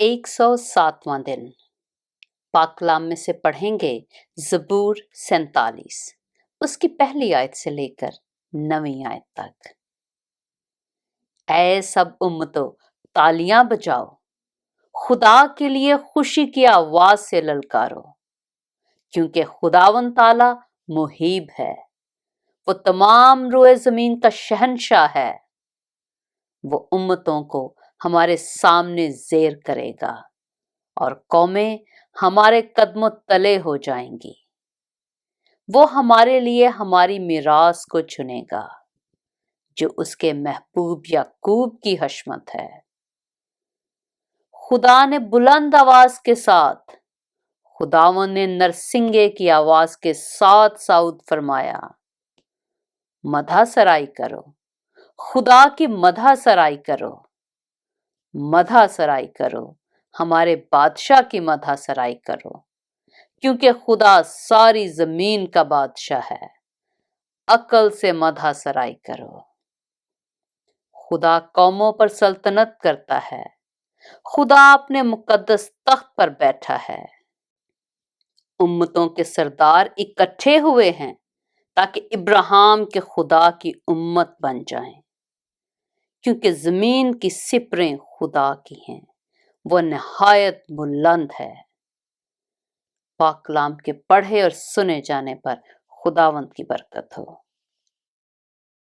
107वां दिन पाक कलाम में से पढ़ेंगे ज़बूर 47 उसकी पहली आयत से लेकर 9वीं आयत तक। ऐ सब उम्मतों तालियां बजाओ, खुदा के लिए खुशी की आवाज से ललकारो, क्योंकि खुदावन ताला मुहीब है, वो तमाम रोए जमीन का शहंशाह है। वो उम्मतों को हमारे सामने ज़ेर करेगा और कौमें हमारे कदमों तले हो जाएंगी। वो हमारे लिए हमारी मीरास को चुनेगा, जो उसके महबूब याकूब की हशमत है। खुदा ने बुलंद आवाज के साथ, खुदावन ने नरसिंगे की आवाज के साथ साउद फरमाया, मधा सराई करो, खुदा की मधा सराई करो, मधा सराई करो, हमारे बादशाह की मधा सराई करो, क्योंकि खुदा सारी जमीन का बादशाह है। अक्ल से मधा सराई करो। खुदा कौमों पर सल्तनत करता है, खुदा अपने मुकद्दस तख्त पर बैठा है। उम्मतों के सरदार इकट्ठे हुए हैं ताकि इब्राहिम के खुदा की उम्मत बन जाएं, क्योंकि जमीन की सिपरें खुदा की हैं, वो निहायत बुलंद है। पाक कलाम के पढ़े और सुने जाने पर खुदावंद की बरकत हो।